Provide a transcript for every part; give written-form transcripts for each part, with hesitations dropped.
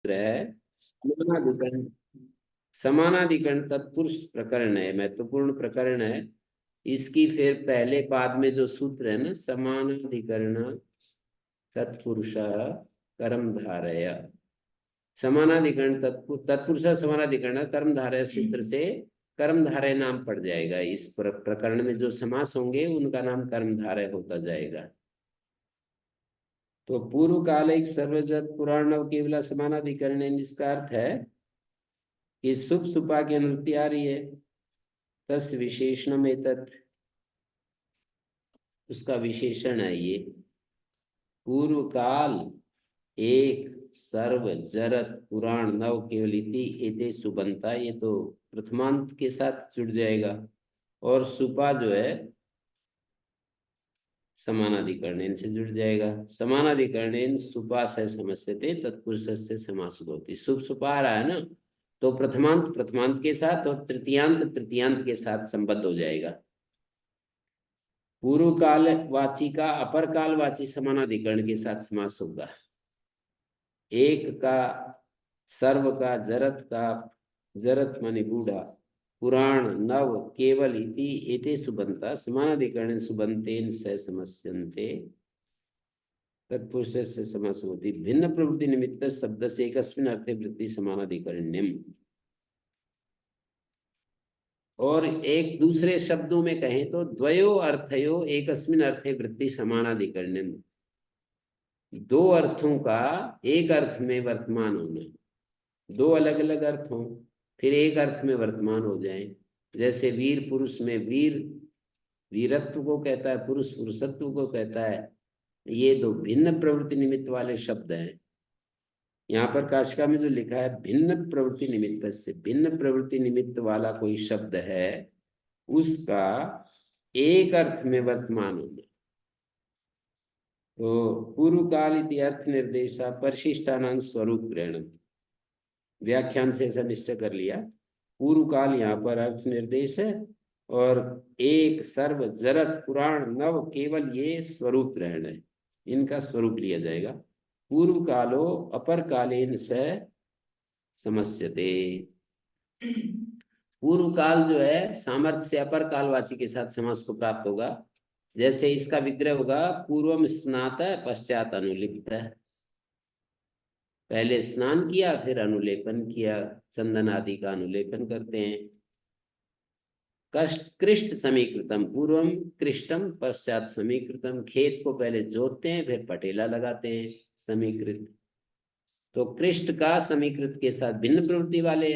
है समानाधिकरण। समानाधिकरण तत्पुरुष प्रकरण है, महत्वपूर्ण प्रकरण है। इसकी फिर पहले पाद में जो सूत्र है ना, समानाधिकरण तत्पुरुष कर्मधारय, समानाधिकरण तत्पुरुष समानाधिकरण कर्मधारय सूत्र से कर्मधारय नाम पड़ जाएगा। इस प्रकरण में जो समास होंगे उनका नाम कर्मधारय होता जाएगा। तो पूर्व काल एक सर्वजत पुराण नव केवला समानाधिकरण है, इसका अर्थ है कि सुप सुपा की अनुवृत्ति आ रही है, तस् विशेषण में तत्, उसका विशेषण है ये। पूर्व काल एक सर्व जरत पुराण नव केवलिति एते सुबंता, ये तो प्रथमांत के साथ जुड़ जाएगा। और सुपा जो है समानाधिकरणेन से जुड़ जाएगा। समानाधिकरणेन सुपा से समस्यते तत्पुरुष से समास होती। सुप सुपा आ रहा है ना, तो प्रथमांत प्रथमांत के साथ और तृतीयांत तृतीयांत के साथ संबद्ध हो जाएगा। पूर्व काल वाची का अपर काल वाची समानाधिकरण के साथ समास होगा। एक का सर्व का जरत माने बूढ़ा, पुराण नव केवल इति एते सुबंता समानाधिकरण सुबंतेन से समस्यन्ते तत्पुरुष से समास होती। भिन्न प्रवृत्ति निमित्त शब्द से एकस्मिन् अर्थे वृत्ति समानाधिकरण्यम। और एक दूसरे शब्दों में कहें तो द्वयो अर्थयो एकस्मिन् अर्थे वृत्ति समानाधिकरण्यम। दो अर्थों का एक अर्थ में वर्तमान होना, दो अलग अलग अर्थ हों फिर एक अर्थ में वर्तमान हो जाए। जैसे वीर पुरुष में वीर वीरत्व को कहता है, पुरुष पुरुषत्व को कहता है। ये दो भिन्न प्रवृत्ति निमित्त वाले शब्द हैं। यहाँ पर काशिका में जो लिखा है भिन्न प्रवृत्ति निमित्त से, भिन्न प्रवृत्ति निमित्त वाला कोई शब्द है उसका एक अर्थ में वर्तमान होना। तो पूर्व काल इति अर्थ निर्देशा परिशिष्टानां स्वरूप ग्रहण, व्याख्यान से ऐसा निश्चय कर लिया। पूर्व काल यहाँ पर अर्थ निर्देश है और एक सर्व जरत पुराण नव केवल ये स्वरूप ग्रहण है, इनका स्वरूप लिया जाएगा। पूर्व कालो अपर कालीन से समस्यते। पूर्व काल जो है सामर्थ्य से अपर कालवाची के साथ समास को प्राप्त होगा। जैसे इसका विग्रह होगा पूर्वम स्नात पश्चात अनुलिप्त, पहले स्नान किया फिर अनुलेपन किया, चंदन आदि का अनुलेपन करते हैं। कृष्ट समीकृतम, पूर्वम कृष्टम पश्चात समीकृतम, खेत को पहले जोतते हैं फिर पटेला लगाते हैं, समीकृत। तो कृष्ट का समीकृत के साथ भिन्न प्रवृत्ति वाले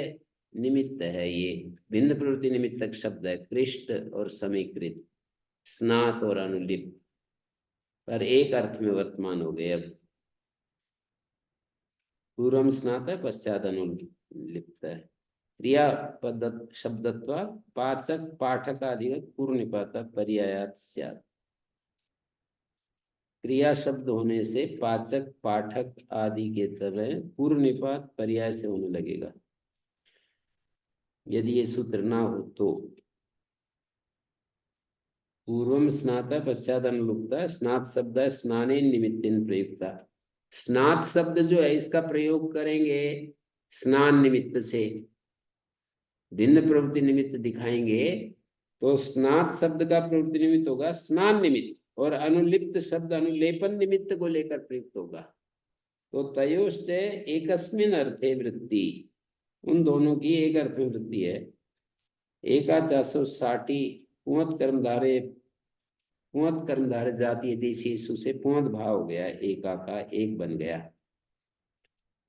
निमित्त है, ये भिन्न प्रवृत्ति निमित्तक शब्द है कृष्ट और समीकृत, स्नात और अनुलिप्त, पर एक अर्थ में वर्तमान हो गए। अब पूर्वम स्नात है पश्चात अनुलिप्त है। क्रिया पद शब्दत्व पाचक पाठक आदि पूर्व निपात पर्यायात स्यात्। क्रिया शब्द होने से पाचक पाठक आदि के तरह पूर्व निपात पर्याय से होने लगेगा। यदि ये सूत्र ना हो तो पूर्वम स्नाता पश्चात अनुलुप्ता, स्नात शब्द है स्नाने निमित्तेन प्रयुक्ता। स्नात शब्द जो है इसका प्रयोग करेंगे स्नान निमित्त से, भिन्न प्रवृत्ति निमित्त दिखाएंगे तो स्नात शब्द का प्रवृत्ति निमित्त होगा स्नान निमित्त, और अनुलिप्त शब्द अनुलेपन निमित्त को लेकर प्रयुक्त होगा। तो तयोश्च एकस्मिन् अर्थे वृत्ति, उन दोनों की एक अर्थ में वृत्ति है। एका 460 पुंत कर्मधारे जातीय देशी सु से पुंत भाव हो गया, एका का एक बन गया।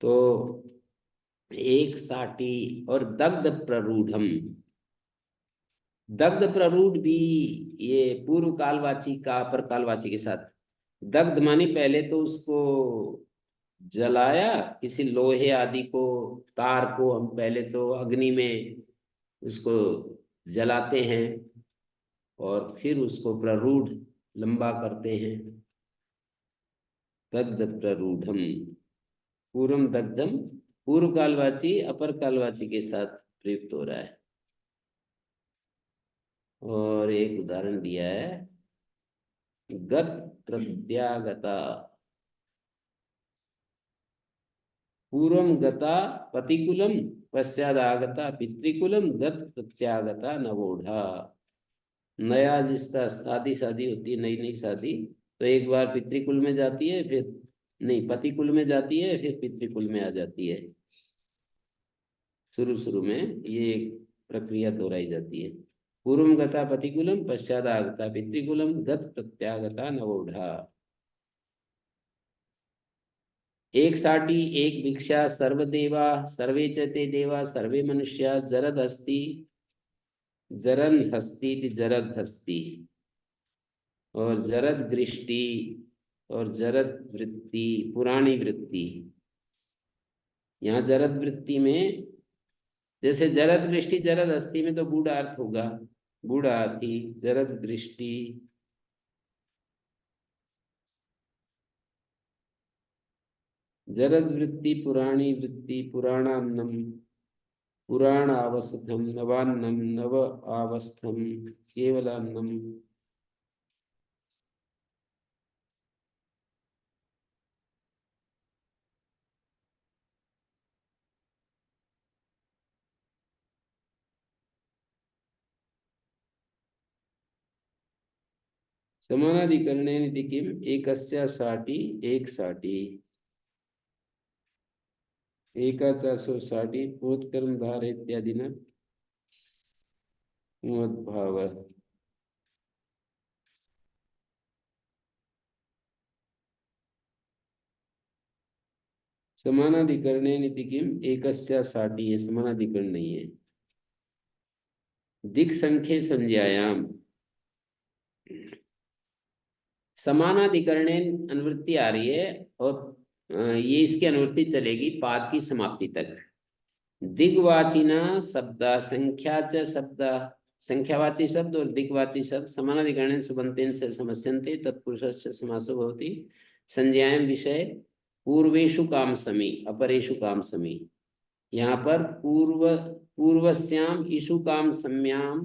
तो एक साठी और दग्ध प्ररूढ़म, दग्ध प्ररूढ़ भी ये पूर्व कालवाची का अपर कालवाची के साथ। दग्ध मानी पहले तो उसको जलाया, किसी लोहे आदि को तार को हम पहले तो अग्नि में उसको जलाते हैं और फिर उसको प्ररूढ़ लंबा करते हैं। दग्ध प्ररूढ़म, पूर्वम दग्धम पूर्व कालवाची अपर कालवाची के साथ प्रयुक्त हो रहा है। और एक उदाहरण दिया है गत प्रत्यागता, पूर्वम गता पतिकुलम पश्चाद आगता पितृकुलम गत प्रत्यागता नवोढ़ा। नया जिसका शादी शादी होती है, नई नई शादी, तो एक बार पितृकुल में जाती है, फिर नहीं पतिकुल में जाती है, फिर पितृकुल में आ जाती है। शुरू शुरू में ये एक प्रक्रिया दोहराई जाती है। पूर्वम गता पतिकुलम पश्चात आगता पितृकुलम गत प्रत्यागता नवोढ़ा। एक साठी एक भिक्षा सर्वदेवा सर्वे च ते देवा सर्वे मनुष्या जरद हस्ती जरन हस्ती जरद हस्ती, और जरद दृष्टि और जरद वृत्ति पुरानी वृत्ति। यहाँ जरद वृत्ति में, जैसे जरद दृष्टि जरद हस्ती में तो बूढ़ा अर्थ होगा, बूढ़ा हाथी। जरद दृष्टि जरद वृत्ति पुराणी वृत्ति पुराणान्नम पुराणावस्थम नवान्नम नव आवस्थम केवलान्नम। समानाधिकरणेन इति किम एकस्य साठी एक साठी एकाचासो साठी प्रोत्कर्म धार इत्यादि न भाव। समानाधिकरणेन इति किम एकस्य साठी, ये समानाधिकरण नहीं है। दिक् संख्ये संज्ञायाम समानाधिकरणेन अनुवृत्ति आ रही है, और ये इसकी अनुवृत्ति चलेगी पाद की समाप्ति तक। दिग्वाचिना शब्द संख्या च शब्द, संख्यावाची शब्द और दिग्वाची शब्द समानाधिकरणेन सुबन्तेन से समस्यन्ते तत्पुरुषस्य समासो भवति। संज्ञायाम विषय पूर्वेषु काम समी अपरेषु काम समी। यहाँ पर पूर्वस्याम ईशु काम सम्याम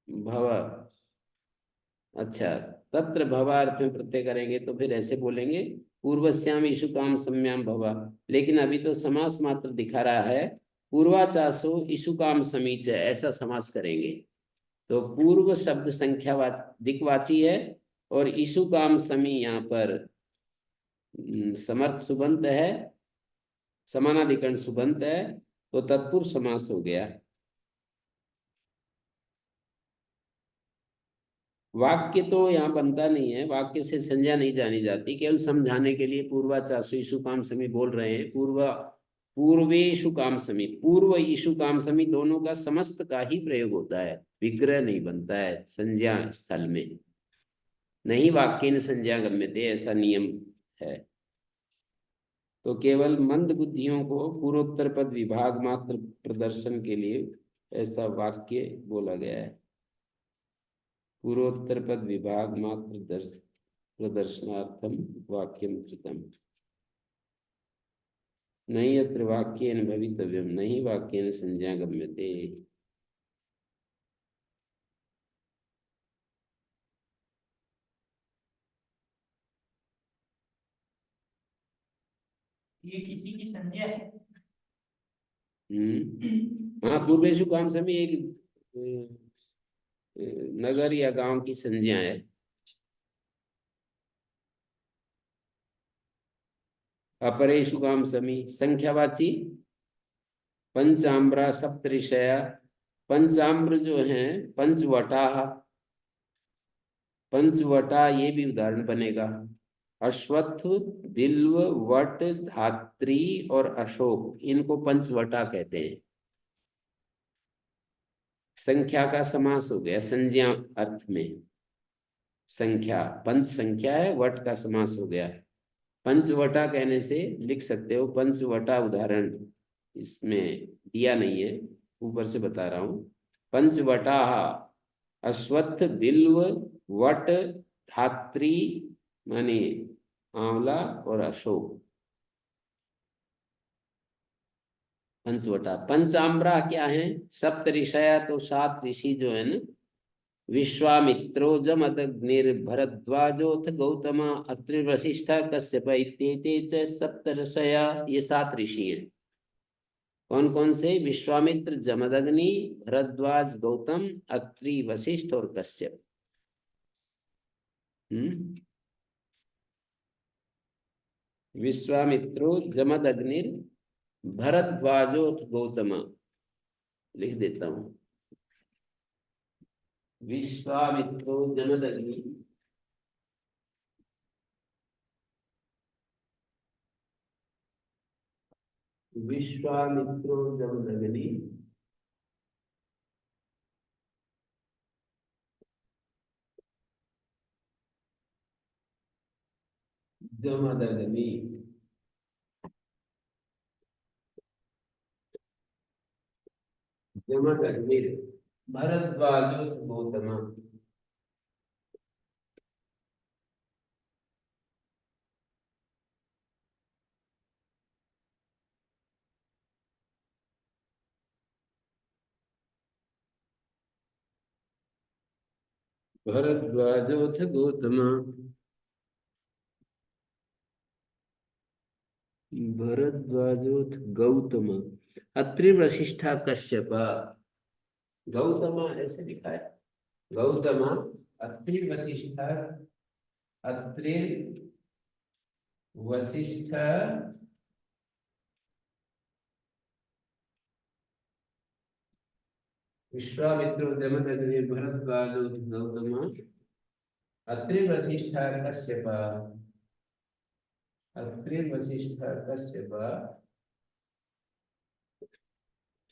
भव। अच्छा, तत्र भवार्थ में प्रत्यय करेंगे तो फिर ऐसे बोलेंगे पूर्वस्याम ईशु काम सम्याम भवा। लेकिन अभी तो समास मात्र दिखा रहा है, पूर्वाचासो ईशु काम समीच, ऐसा समास करेंगे। तो पूर्व शब्द संख्या दिक्वाची है, और ईशु काम समी यहाँ पर समर्थ सुबंत है, समानाधिकरण सुबंत है, तो तत्पुरुष समास हो गया। वाक्य तो यहाँ बनता नहीं है, वाक्य से संज्ञा नहीं जानी जाती, केवल समझाने के लिए पूर्वाचासु ईशु काम समी बोल रहे हैं। पूर्वेशु काम समी, पूर्व ईशु काम समी दोनों का समस्त का ही प्रयोग होता है, विग्रह नहीं बनता है संज्ञा स्थल में। नहीं वाक्येन संज्ञा गम्यते, ऐसा नियम है। तो केवल मंद बुद्धियों को पूर्वोत्तर पद विभाग मात्र प्रदर्शन के लिए ऐसा वाक्य बोला गया है। पूर्वोत्तर पद विभाग मात्र प्रदर्शनार्थम वाक्यम कृतम। नहीं अत्र वाक्येन भवितव्यम, नहीं वाक्येन संज्ञा गम्यते। ये किसी की संज्ञा है। हाँ, पूर्वेशु काम समी एक नगर या गांव की संज्ञा है। अपरेशु काम समी संख्यावाची पंचाम्रा सप्तऋषया। पंचाम्र जो है पंचवटा, पंचवटा ये भी उदाहरण बनेगा। अश्वत्थ, बिल्व, वट, धात्री और अशोक, इनको पंचवटा कहते हैं। संख्या का समास हो गया संज्ञा अर्थ में। संख्या पंच संख्या है, वट का समास हो गया। पंचवटा कहने से लिख सकते हो पंचवटा, उदाहरण इसमें दिया नहीं है, ऊपर से बता रहा हूं। पंचवटा अश्वत्थ, बिल्व, वट, धात्री माने आंवला और अशोक, पंचवटा। पंचाम्रा क्या है? सप्त ऋषया, तो 7 ऋषि जो है ना, विश्वामित्रो जमदग्निर्भरद्वाजोऽथ गौतम अत्रि वशिष्ठ कश्यप इत्येते च सप्त ऋषया। ये 7 ऋषि हैं। कौन कौन से? विश्वामित्र, जमदग्नि, भरद्वाज, गौतम, अत्रि, वशिष्ठ और कश्यप। विश्वामित्रो जमदग्निर भरद्वाजोऽथ गौतम। लिख देता हूं। विश्वामित्रो जमदग्नि विश्वामित्रो जमदग्नि जमदग्नि जमदग्नि भरद्वाजोऽथ गौतम। भरद्वाजोऽथ गौतम। भरद्वाजोऽथ गौतम अत्रि वशिष्ठा कश्यप। गौतम ऐसे लिखा है। गौतम अत्रि वशिष्ठ अत्रि वशिष्ठ विश्वामित्रो जमदग्नि भरद्वाजोऽथ गौतम अत्रि वशिष्ठ कश्यप। अत्रि वशिष्ठ कश्यप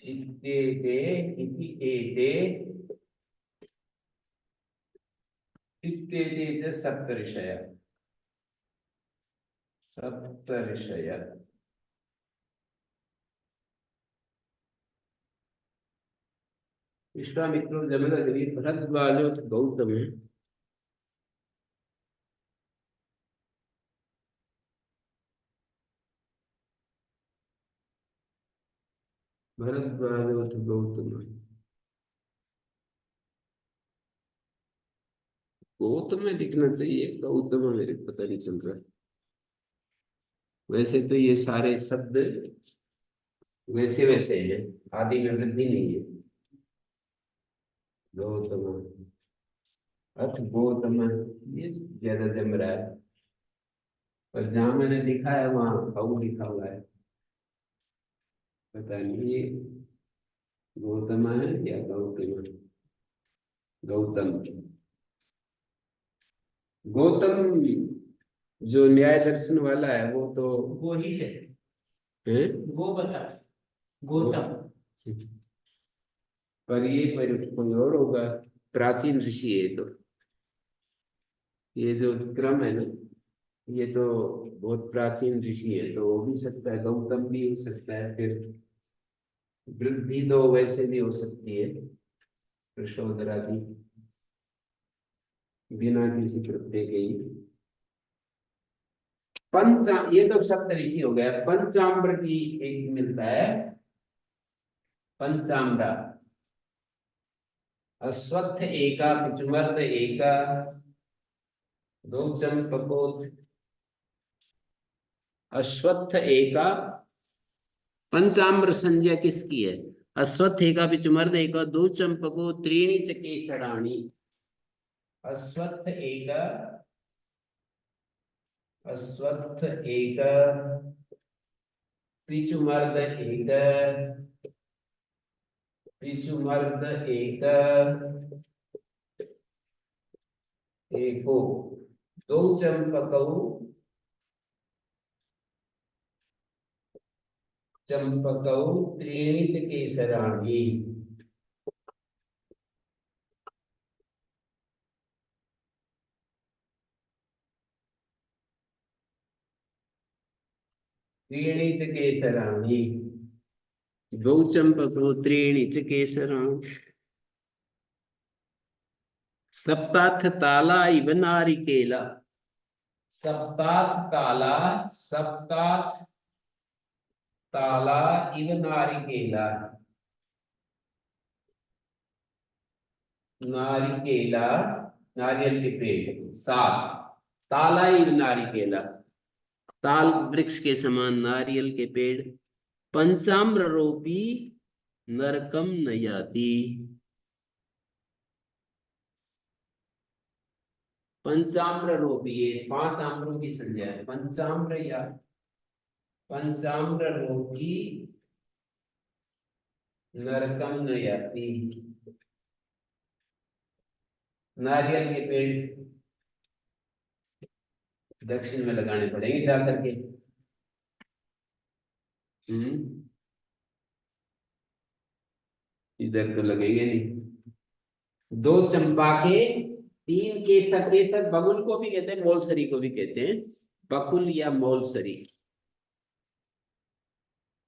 इत्येते इति एते इत्येते च सप्तऋषय। सप्तऋषय विश्वामित्रो जमदग्नि भरद्वाजोऽथ गौतम भरद्वाजोऽथ गौतम। गौतम में लिखना चाहिए, गौतम मेरे को पता नहीं चल रहा। वैसे तो ये सारे शब्द वैसे वैसे हैं, आदि में वृद्धि नहीं है। गौतम अथ गौतम ये ज्यादा जम रहा है, पर जहां मैंने लिखा है वहां गौ लिखा हुआ है। पता नहीं ये गौतम है या गौतम। गौतम गौतम जो न्याय दर्शन वाला है वो तो वो ही है। है। वो बता। गौतम। पर ये कोई और होगा, प्राचीन ऋषि है तो। ये जो क्रम है ना, ये तो बहुत प्राचीन ऋषि है, तो हो भी सकता है, गौतम भी हो सकता है। फिर वृद्धि तो वैसे भी हो सकती है, कृष्णोदरादि बिना किसी प्रत्यय के ही। ये तो सप्त ऋषि हो गया। पंचाम्र की एक मिलता है, पंचाम्र। अश्वत्थ एका, पिचुमर्द एका, दो चंपकोत। अश्वत्थ एका पंचाम्र संज्ञा किसकी है? अश्वत्थ एका, पिचुमर्द एका, दो चंपको, त्रीणि च केसराणि। अश्वत्थ एका, अश्वत्थ एका, पिचुमर्द एका, पिचुमर्द एका, एको, दो चंपकौ, चंपकौ, त्रीणि च केसराणि। त्रीणि च केसराणि, द्वौ चंपकौ, त्रीणि च केसराणि। सप्ताथ ताला इव नारिकेला। सप्ताथ ताला, सप्ताथ ताला इव नारिकेला। नारिकेला, नारियल के पेड़। 7, ताला इव नारिकेला, ताल वृक्ष के समान नारियल के पेड़। पंचाम्र रोपी नरकम न याति। पंचाम्र रोपी, ये 5 आम्रों की संज्ञा है। पंचाम्र या पंचाम्र रोपी नरकम न याति। नारियल के पेड़ दक्षिण में लगाने पड़ेंगे जाकर के। इधर तो लगेंगे नहीं। 2 चंपा के, 3 केसर। केसर बकुल को भी कहते हैं, मोलसरी को भी कहते हैं। बकुल या मोलसरी,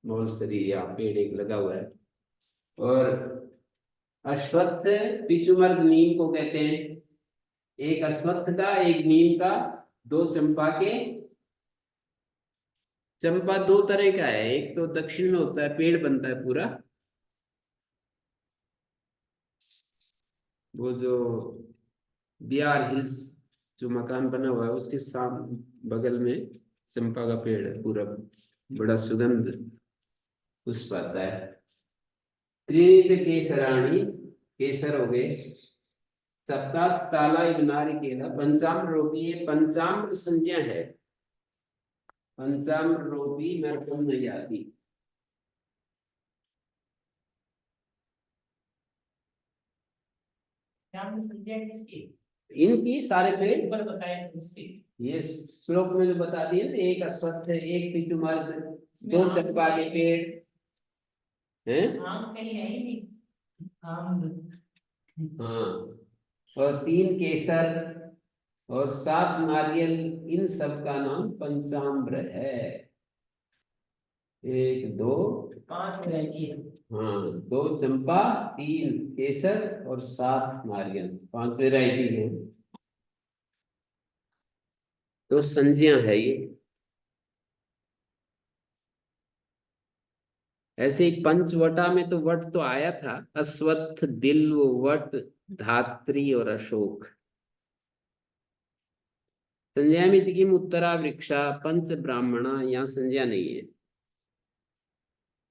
मोलसरी या पेड़ एक लगा हुआ है। और अश्वत्थ, पिचुमर्ग नीम को कहते हैं। एक अश्वत्थ का, एक नीम का, 2 चंपा के। चंपा 2 तरह का है, एक तो दक्षिण में होता है, पेड़ बनता है पूरा, वो जो बिहार हिल्स जो मकान बना हुआ है उसके सामने बगल में चंपा का पेड़ है, पूरा बड़ा सुगंध पुष्प आता है। त्रीणि से केसराणी, केसर हो गए। सप्ताह ताला इव नारिकेला। पंचाम्र रोपी, ये पंचाम्र संज्ञा है। पंचाम्र रोपी नरकम न याति। संज्ञा किसकी? इनकी सारे पेड़ ऊपर बताए उसकी। ये श्लोक में जो बता दिए ना, एक अश्वत्थ, एक पितुमर्ग, 2 चंपा के पेड़ हैं। आम कहीं है ही नहीं। आम। हाँ, और 3 केसर और 7 नारियल, इन सब का नाम पंचाम्र है। 1 2 5 वैरायटी है। हाँ, 2 चंपा, 3 केसर और 7 नारियल, 5 वेराइटी है। तो संज्ञा है ये। ऐसे ही पंचवटा में तो वट तो आया था, अश्वत्थ, बिल्व, वट, धात्री और अशोक। संज्ञा में थी कि उत्तरा वृक्षा पंच ब्राह्मणा, यहाँ संज्ञा नहीं है।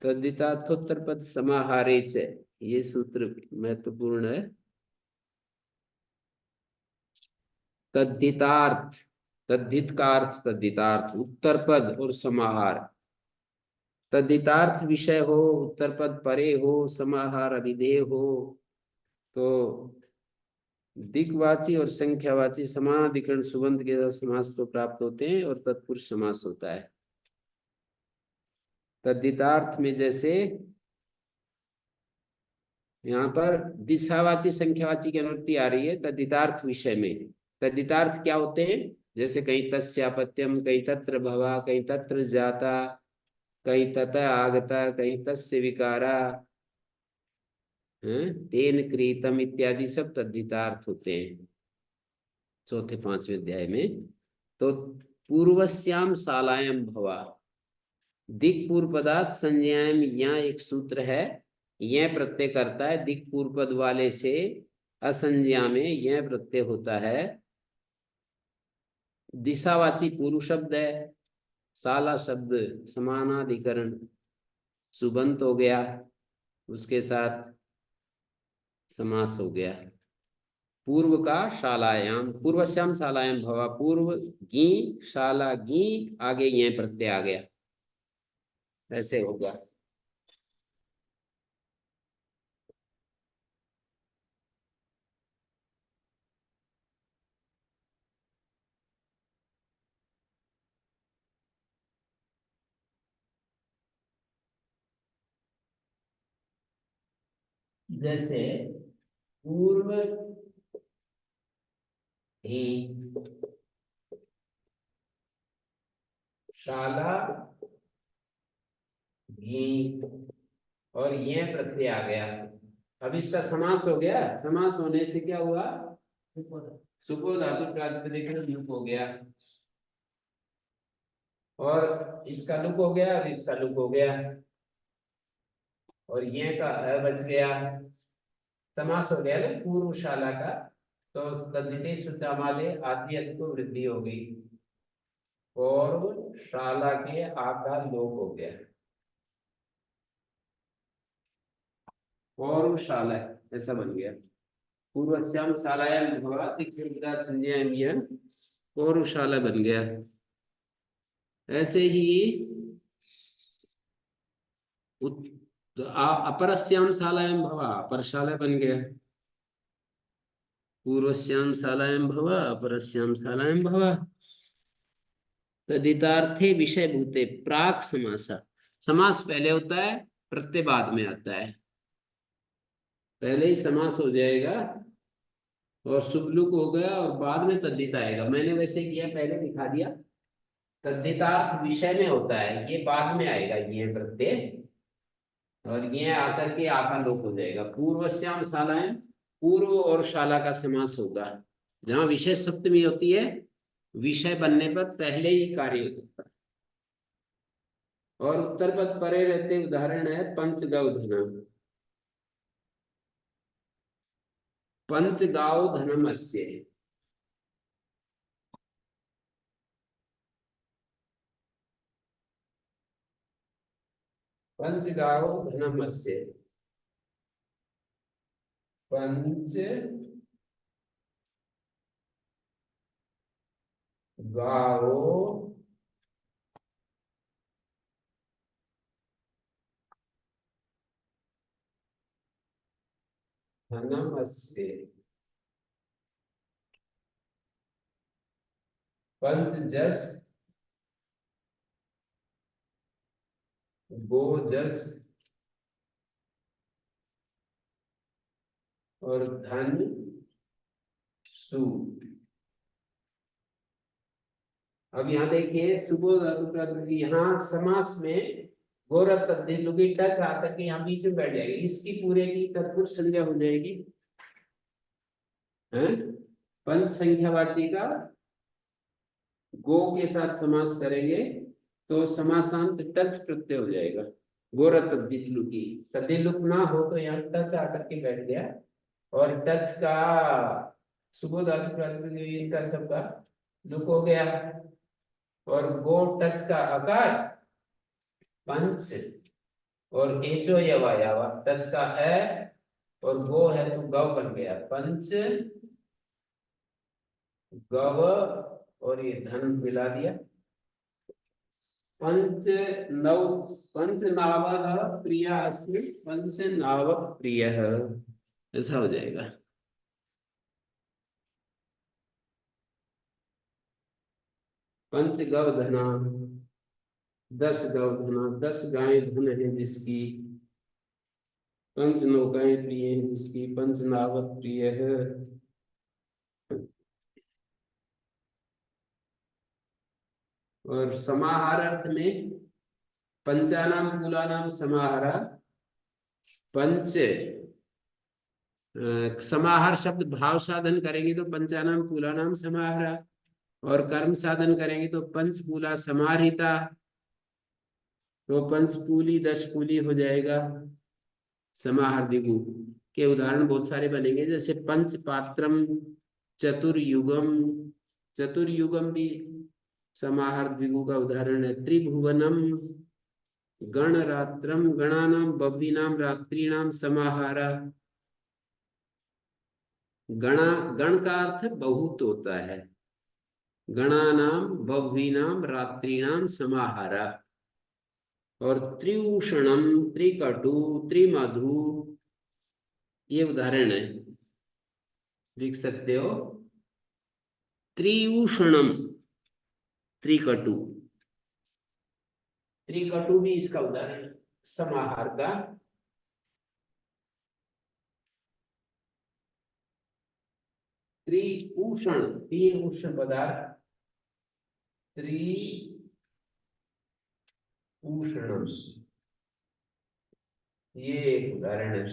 तद्धितार्थोत्तर पद समाहारे च, ये सूत्र महत्वपूर्ण है। तद्धितार्थ, तद्धित का अर्थ तद्धितार्थ, उत्तर पद और समाहार। तद्धितार्थ विषय हो, उत्तर पद परे हो, समाहार अभिधेय हो, तो दिक्वाची और संख्यावाची समानाधिकरण सुबंध के साथ समास तो प्राप्त होते हैं और तत्पुरुष समास होता है। तद्धितार्थ में जैसे यहाँ पर दिशावाची संख्यावाची की अनुवृत्ति आ रही है तद्धितार्थ विषय में। तद्धितार्थ क्या होते हैं? जैसे कहीं तस्यापत्यम, कहीं तत्र भवा, कहीं तत्र जाता, कहीं ततः आगता, कहीं तस्य विकारा, तेन क्रीतम इत्यादि सब तद्धितार्थ होते हैं 4थे 5वें अध्याय में। तो पूर्वस्याम शालायाम भवा, दिक् पूर्व पदार्थ संज्ञाएं, यहाँ एक सूत्र है, यह प्रत्यय करता है दिक् पूर्व पद वाले से। असंज्ञा में यह प्रत्यय होता है। दिशावाची पूर्व शब्द है, शाला शब्द समानाधिकरण सुबंत हो गया, उसके साथ समास हो गया। पूर्व का शालायाम, पूर्वश्याम शालायाम भवा, पूर्व गी शाला गी, आगे यह प्रत्यय आ गया, ऐसे होगा। जैसे पूर्व ही शाला घी, और यह प्रत्यय आ गया। अब इसका समास हो गया। समास होने से क्या हुआ? सुपो धातु प्रातिपदिक लुक हो गया, और इसका लुक हो गया और इसका लुक हो गया, और यह का अ बच गया। समास हो गया ना पूर्वशाला का, तो तद्धितेषु चामाले आदि अर्थ को वृद्धि हो गई और शाला के आकार लोप हो गया। और शाला ऐसा बन गया। पूर्वस्याम शालायाम भवा दिक्खिता संज्ञायाम यह और शाला बन गया। ऐसे ही अपरस्याम शालायाम भवा अपर शाला बन गया। पूर्वस्याम शालायाम भवा अपरस्याम शालायाम भवा। तदितार्थे विषय भूते प्राक समासा। समास पहले होता है, प्रत्यय बाद में आता है। पहले ही समास हो जाएगा और सुबलुक हो गया और बाद में तद्धित आएगा। मैंने वैसे किया, पहले दिखा दिया। तद्धितार्थ विषय में होता है, ये बाद में आएगा ये प्रत्यय, और ये आकर के आकार लोप हो जाएगा। पूर्वस्याम शालाएं, पूर्व और शाला का समास होगा। जहां विशेष सप्तमी होती है, विषय बनने पर पहले ही कार्य होता है। और उत्तर पद परे रहते उदाहरण है पंचगाव धनम। पंचगाव धनम अस्य। पंचगाव धनम अस्य। पंच गावो धनम अस्य। पंच जस गो जस और धन सु। अब यहाँ देखिए सुबोध यहाँ समास में गोरख लुगी टच आकर के यहाँ बीच में बैठ जाएगी, इसकी पूरे की तत्पुरुष संज्ञा हो जाएगी। हैं? पंच संख्यावाची का गो के साथ समास करेंगे तो समासांत टच प्रत्यय हो जाएगा। गोरख लुगी तद्दिलुक ना हो तो यहाँ टच आकर के बैठ गया, और टच का सुबोध इनका सबका लुक हो गया। और गो टच का आकार पंच, और एचो यवा यावा टच का ए, और गो है तो गव बन गया पंच गव, और ये धन मिला दिया। पंच नव पंच नाव प्रिय अस्मि पंच नाव प्रिय, ऐसा हो जाएगा। पंच गव धना 10 गव धना, 10 गायें धन है जिसकी। पंच नौकाएं प्रिय है जिसकी, पंच नावक प्रिय है। और समाहार अर्थ में पंचानाम कुलानाम समाहारा। पंच समाहार शब्द भाव साधन करेंगे तो पंचानाम कुलानाम समाहारा, और कर्म साधन करेंगे तो पंचपूला समाहिता, तो पंचपूली 10 पूली हो जाएगा। समाहार दिगु के उदाहरण बहुत सारे बनेंगे, जैसे पंच पात्रम, चतुर्युगम। चतुर्युगम भी समाहार द्विगु का उदाहरण है। त्रिभुवनम, गणरात्रम, गणानाम बह्वीनाम रात्रीनाम समाहारा। गणा गण का अर्थ बहुत होता है। गणानाम बह्वीनाम रात्रीनाम समाहारा। और त्रिउषणम, त्रिकटु, त्रिमधु, ये उदाहरण है, लिख सकते हो। त्रिउषणम त्रिकटु, त्रिकटु भी इसका उदाहरण समाहार का। त्रिउषण 3 उष्ण पदार्थ, त्रिउषणम, ये एक उदाहरण है।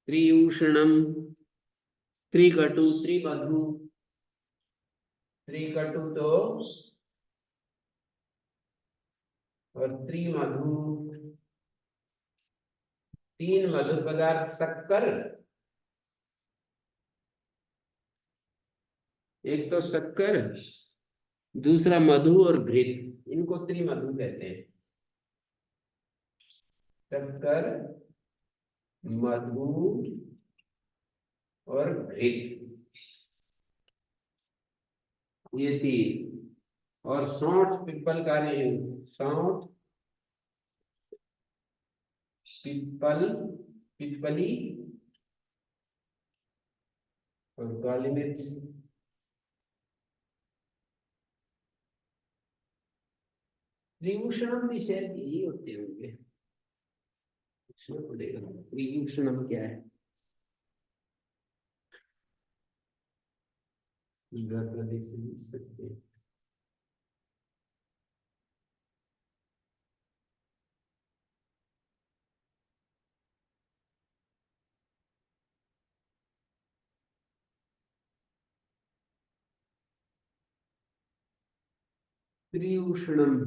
त्रिउषणम, त्रिकटु, त्रिमधु। त्रिकटु तो और त्रिमधु, 3 मधुर पदार्थ शक्कर, एक तो शक्कर, दूसरा मधु और घृत, इनको त्रिमधु कहते हैं। शक्कर, मधु और घृत, ये तीन। और सौंठ पिप्पल का नहीं, सौंठ, पिप्पल, पिप्पली और काली मिर्च। त्रिभूषणम भी शायद यही होते होंगे, पूछना पड़ेगा त्रिभूषणम क्या है। प्रदेश से लिख सकते हैं। त्रिभूषणम,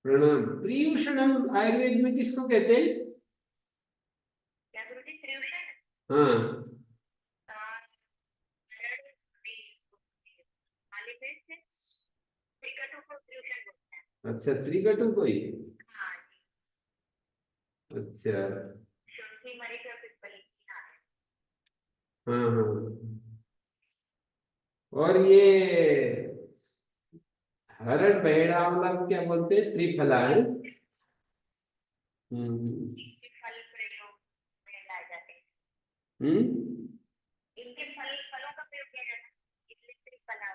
प्रणाम। त्रिभूषणम आयुर्वेद में किसको कहते हैं? क्या गुरुजी त्रिभूषण? हाँ, काली मिर्च त्रिकटु को त्रिभूषण बोलते हैं। अच्छा, त्रिकटु को ही। हाँ जी। अच्छा, शुंठी, मरीच और पिप्पली की नाम है। हाँ हाँ। और ये हरड़ बहेड़ा वाला को क्या बोलते हैं? त्रिफला है। इनके फल प्रयोग में लाए जाते हैं। इनके फलों का प्रयोग किया जाता है, इसलिए त्रिफला।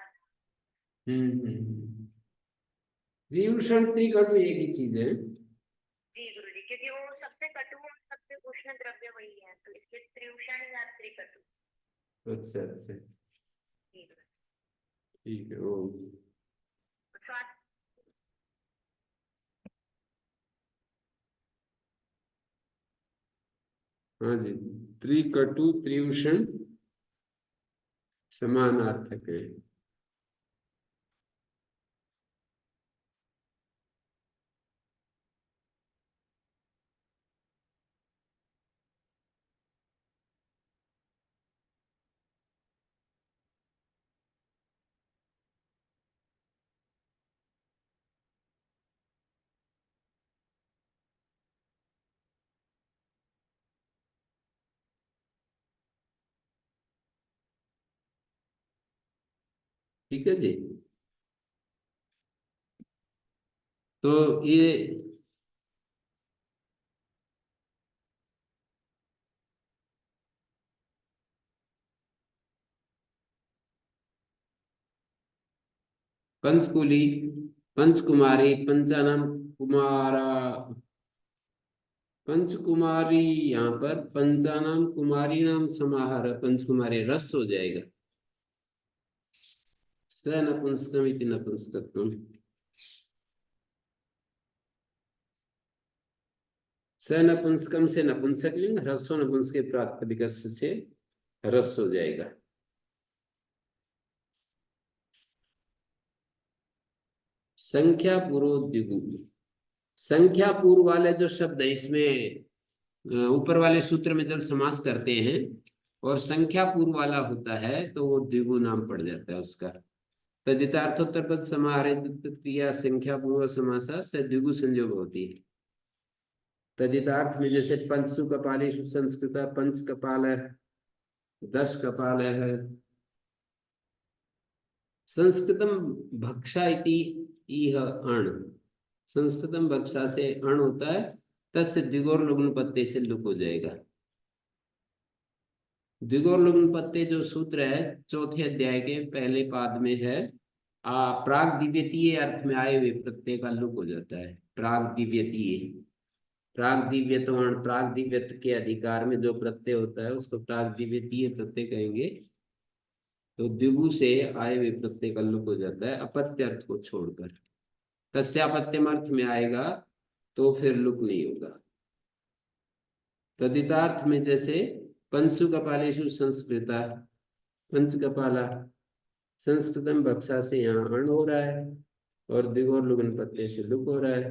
त्रिभूषण त्रिकटु एक ही चीज है। जी गुरुजी, क्योंकि वो सबसे कटु और सबसे उष्ण द्रव्य वही है, तो इसलिए त्रिभूषण या त्रिकटु। अच्छा अच्छा, जी गुरुजी। ठीक है। ओ, स्वाद। हाँ जी, त्रिकटु त्रिभूषण समानार्थक है। ठीक है जी। तो ये पंचकुली, पंचकुमारी, पंचानन कुमारा, पंचकुमारी, यहाँ पर पंचानाम कुमारी नाम समाहार, पंचकुमारी रस हो जाएगा। स नपुंसकम इति नपुंसकत्वम, स नपुंसकम से नपुंसक लिंग, ह्रस्व नपुंसक प्रातिपदिक से रस हो जाएगा। संख्या पूर्व द्विगु, संख्या पूर्व वाले जो शब्द है इसमें ऊपर वाले सूत्र में जब समास करते हैं और संख्या पूर्व वाला होता है तो वो द्विगु नाम पड़ जाता है उसका। तदितार्थोत्तर पद समाहारे तृतीया संख्या पूर्व समासा से द्विगु संयोग होती है। तदितार्थ में जैसे पंचसु कपालेषु संस्कृत, पंच कपाल है, 10 कपाल है। संस्कृतम भक्षा इति इह अण, संस्कृतम भक्षा से अण होता है, तस्य द्विगोर लुग्न पत्ते से लुक हो जाएगा। द्विगोर लुग्न पत्ते जो सूत्र है चौथे अध्याय के पहले पाद में है, प्राग दिव्यतीय अर्थ में आए हुए प्रत्यय का लुक हो जाता है। प्राग दिव्यतीय, प्राग दिव्यत्वण, प्राग दिव्यत्व के अधिकार में जो प्रत्यय होता है उसको प्राग दिव्यतीय प्रत्यय कहेंगे। तो द्विगु से आए हुए प्रत्यय का लुक हो जाता है अपत्य अर्थ को छोड़कर। तस्यापत्यम अर्थ में आएगा तो फिर लुक नहीं होगा। तदितार्थ में जैसे पंचु कपालेषु संस्कृता, पंच कपाला संस्कृतम बक्सा से यहाँ अण हो रहा है और दिगोर लुगन पत्ते से लुक हो रहा है।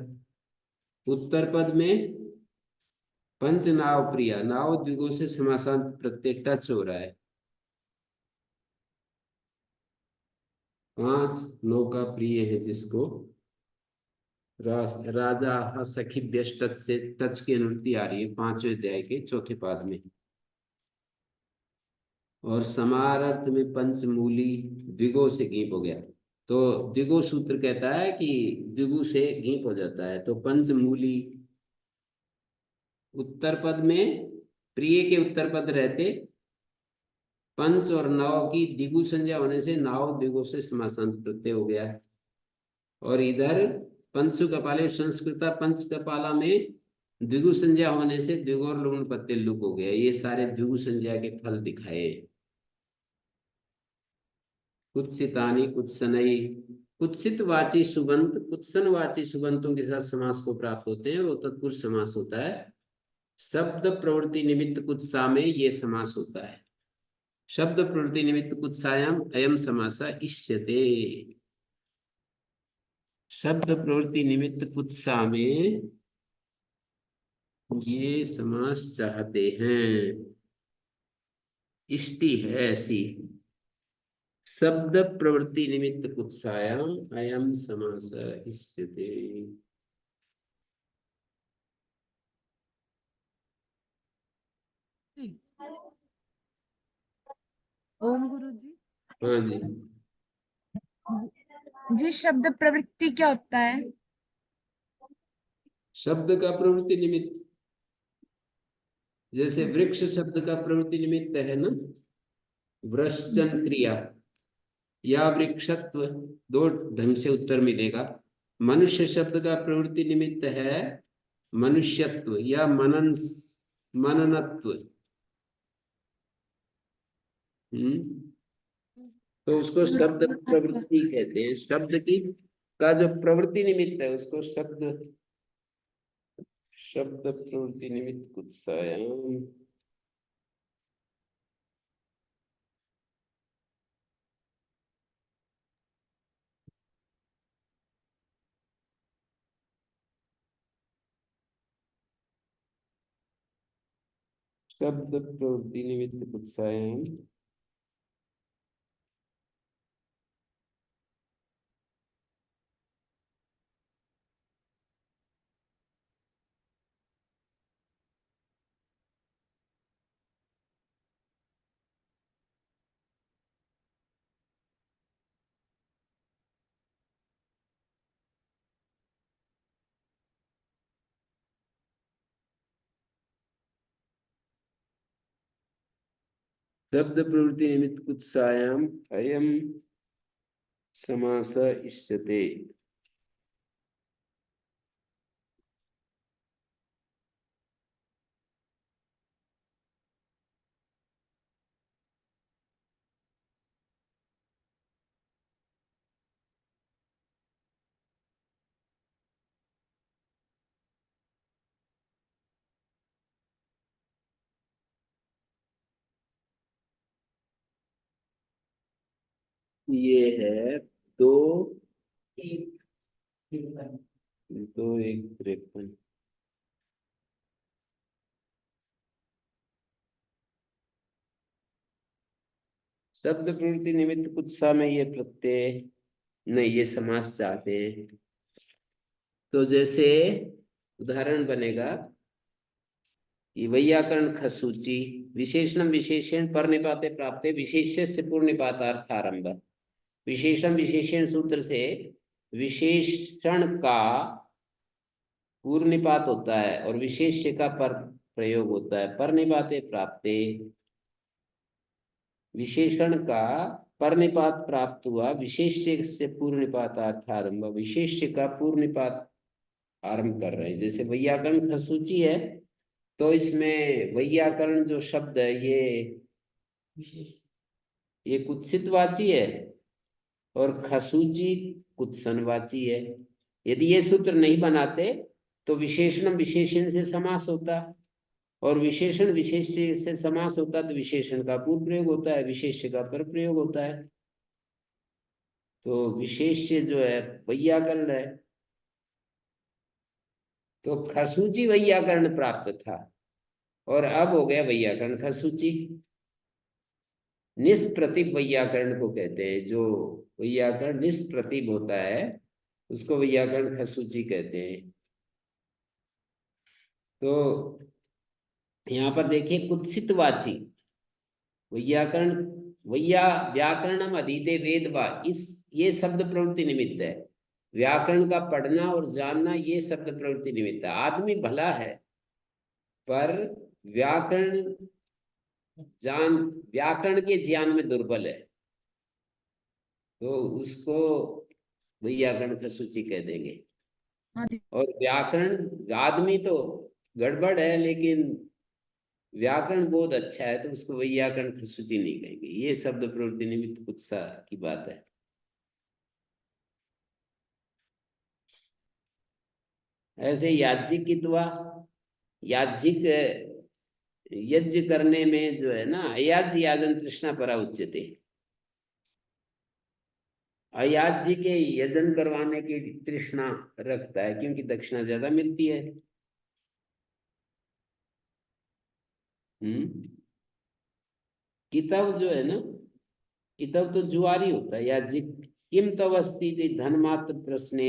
उत्तर पद में पंच नाव प्रिया, नाव द्विगु से समासांत प्रत्यय टच हो रहा है। 5 नौका प्रिय है जिसको राजा सखी टच से टच की अनुमति आ रही है 5वें अध्याय के 4थे पाद में। और समारार्थ में पंचमूली द्विगु से गीप हो गया, तो द्विगु सूत्र कहता है कि द्विगु से गीप हो जाता है, तो पंचमूली। उत्तर पद में प्रिय के उत्तर पद रहते पंच और नव की द्विगु संज्ञा होने से नाव द्विगु से समासांत प्रत्यय हो गया। और इधर पंचु कपाले संस्कृता पंच कपाला में द्विगु संज्ञा होने से द्विगु और लुंग प्रत्यय लुक हो गया। ये सारे द्विगु संज्ञा के फल दिखाए। कुत्सितानी कुत्सनई, कुत्सित वाची सुबंत कुत्सन वाची सुबंतों के साथ समास को प्राप्त होते हैं, वो तत्पुरुष समास होता है। शब्द प्रवृत्ति निमित्त कुत्सा में ये समास होता है। शब्द प्रवृत्ति निमित्त कुत्सायाम अयम समासा इष्यते। शब्द प्रवृत्ति निमित्त कुत्सा में ये समास चाहते हैं, इष्टि है ऐसी। शब्द प्रवृत्ति निमित्त कुत्सायाम अयम समास इष्यते। ओम गुरु जी, हाँ जी, जी शब्द प्रवृत्ति क्या होता है? शब्द का प्रवृत्ति निमित्त, जैसे वृक्ष शब्द का प्रवृत्ति निमित्त है ना, वृश्चन क्रिया या वृक्षत्व, दो ढंग से उत्तर मिलेगा। मनुष्य शब्द का प्रवृत्ति निमित्त है मनुष्यत्व या मननत्व। तो उसको शब्द प्रवृत्ति कहते हैं। शब्द की का जो प्रवृत्ति निमित्त है उसको शब्द प्रवृत्ति निमित्त कुत्सायाम। शब्द प्रवृत्ति निमित्त कुत्सायाम शब्द प्रवृत्ति निमित्त कुत्सायाम अयम समास इष्यते। ये है 2:153। शब्द प्रवृत्ति निमित्त कुत्सा में ये प्रत्यय नहीं, ये समास चाहते हैं। तो जैसे उदाहरण बनेगा कि वैयाकरण खसूची विशेषण विशेषण पर निपाते प्राप्त विशेष्य से पूर्ण निपातार्थ आरंभ। विशेषण विशेषण सूत्र से विशेषण का पूर्व निपात होता है और विशेष्य का पर प्रयोग होता है। पर निपाते प्राप्ते, विशेषण का पर निपात प्राप्त हुआ, विशेष्य से पूर्व निपातार्थ आरंभ, विशेष्य का पूर्व निपात आरंभ कर रहे हैं। जैसे वैयाकरण खसूची है तो इसमें वैयाकरण जो शब्द है ये कुत्सितवाची है और खसूची कुत्सनवाची है। यदि ये सूत्र नहीं बनाते तो विशेषण विशेषण से समास होता, और विशेषण विशेष्य से समास होता तो विशेषण का पूर्व प्रयोग होता है, विशेष्य का पर प्रयोग होता है। तो विशेष्य जो है वैयाकरण है, तो खसूची वैयाकरण प्राप्त था और अब हो गया वैयाकरण खसूची। निष्प्रतिप वैयाकरण को कहते हैं, जो वैयाकरण निष्प्रतिप होता है उसको वैयाकरण खसूची कहते हैं। तो यहाँ पर देखिए कुत्सितवाची वैयाकरण, वैया व्याकरणम अधीते वेदवा, इस ये शब्द प्रवृत्ति निमित्त है। व्याकरण का पढ़ना और जानना ये शब्द प्रवृत्ति निमित्त है। आदमी भला है पर व्याकरण व्याकरण के ज्ञान में दुर्बल है, तो उसको वैयाकरण खसूची कह देंगे। हाँ जी। और व्याकरण आदमी तो गड़बड़ है लेकिन व्याकरण बहुत अच्छा है, तो उसको वैयाकरण खसूची नहीं कहेंगे। ये शब्द प्रवृत्ति निमित्त कुत्सा की बात है। ऐसे याज्ञिक की दुआ, याज्ञिक यज्ञ करने में जो है ना, अयाज्य याजन तृष्णा परा उच्यते, अयाज्य के यजन करवाने की तृष्णा रखता है क्योंकि दक्षिणा ज्यादा मिलती है। किताब जो है ना, किताब तो जुआरी होता है याज्ञिक। किम तव अस्ति धन मात्र प्रश्न,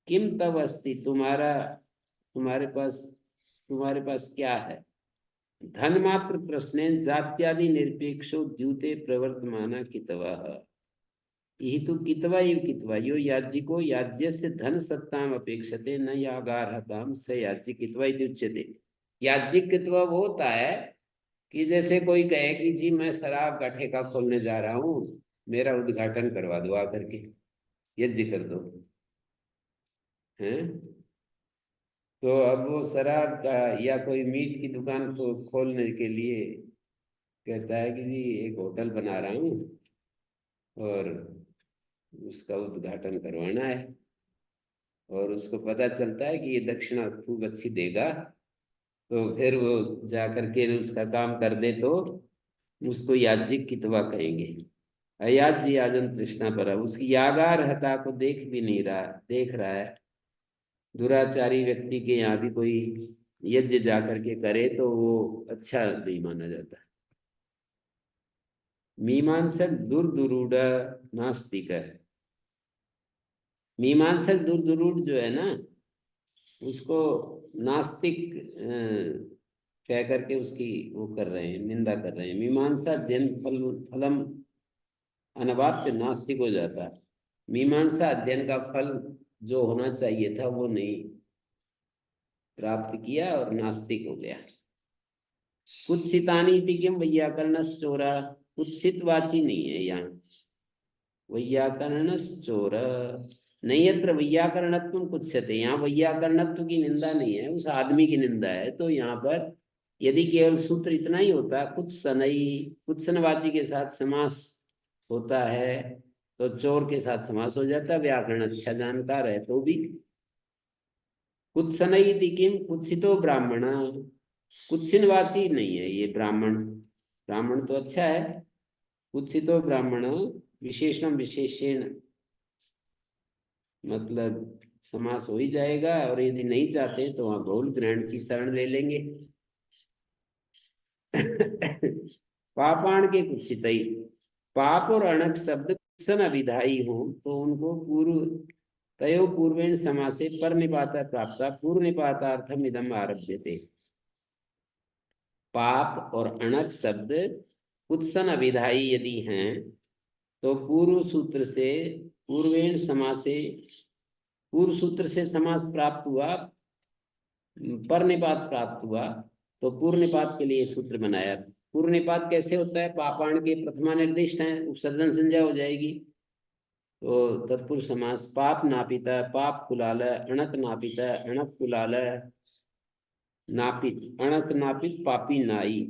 किम तव अस्ति तुम्हारे पास क्या है। धन मात्र प्रश्न जात्यादि निरपेक्षो द्यूते प्रवर्तमाना कितवा, यही तो कितवा इव कितवा यो याज्ञिको याज्ञस्य धन सत्ताम अपेक्षते न यागारहताम स याज्ञिक कितवा इति उच्यते। याज्ञिक कितवा वो होता है कि जैसे कोई कहे कि जी मैं शराब का ठेका खोलने जा रहा हूँ, मेरा उद्घाटन करवा दो, आकर के यज्ञ कर दो, हैं। तो अब वो शराब का या कोई मीट की दुकान को खोलने के लिए कहता है कि जी एक होटल बना रहा हूँ और उसका उद्घाटन करवाना है, और उसको पता चलता है कि ये दक्षिणा खूब अच्छी देगा, तो फिर वो जा करके उसका काम कर दे तो उसको याज्ञिक कितवा कहेंगे। अयाज्य याजन तृष्णा पर, उसकी यागारहता को देख भी नहीं रहा, देख रहा है। दुराचारी व्यक्ति के यहाँ भी कोई यज्ञ जा करके करे तो वो अच्छा नहीं माना जाता। मीमांसक दुर्दुरूढ़ नास्तिक है। मीमांसक दुर्दुरूढ़ जो है ना, उसको नास्तिक कह करके उसकी वो कर रहे हैं, निंदा कर रहे हैं। मीमांसा अध्ययन फलम अनवाप्य नास्तिक हो जाता है। मीमांसा अध्ययन का फल जो होना चाहिए था वो नहीं प्राप्त किया और नास्तिक हो गया। कुत्सितानी इति किम वैयाकरणश्चोरा, कुत्सितवाची नहीं है यहाँ, वैयाकरणश्चोर नहीं, यत्र वैयाकरणत्व कुत्स्यते, यहाँ वैयाकरणत्व की निंदा नहीं है, उस आदमी की निंदा है। तो यहाँ पर यदि केवल सूत्र इतना ही होता, कुत्सनई कुत्सनवाची के साथ समास होता है तो चोर के साथ समास हो जाता, व्याकरण अच्छा जानकार है तो भी। कुत्सनई इति किम कुत्सितो ब्राह्मण, कुत्सिनवाची नहीं है ये ब्राह्मण, ब्राह्मण तो अच्छा है। कुत्सितो ब्राह्मण विशेषण विशेषण मतलब समास हो ही जाएगा, और यदि नहीं चाहते तो वहां बहुल ग्रहण की शरण ले लेंगे। पापाण के कुत्सित ही, पाप और अणक शब्द कुत्सन अभिधायी हो तो उनको तयो पूर्वेण समासे पर निपाता प्राप्त पूर्व निपातार्थम इदम आरभ्यते। पाप और अणक शब्द कुत्सन अभिधायी यदि हैं तो पूर्व सूत्र से पूर्वेण समासे, पूर्व सूत्र से समास प्राप्त हुआ, पर निपात प्राप्त हुआ, तो पूर्व निपात के लिए सूत्र बनाया। पूर्व निपात कैसे होता है, पापाण के प्रथमा निर्दिष्ट है, उपसर्जन संज्ञा हो जाएगी, तो तत्पुरुष समास पाप नापिता पाप कुलाल, अणक नापिता अणक कुलाल, नापित अणक नापित पापी नाई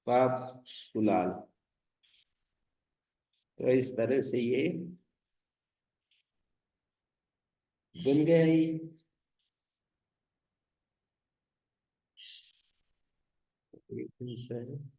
पाप कुलाल। तो इस तरह से ये बन गया ही। ठीक है।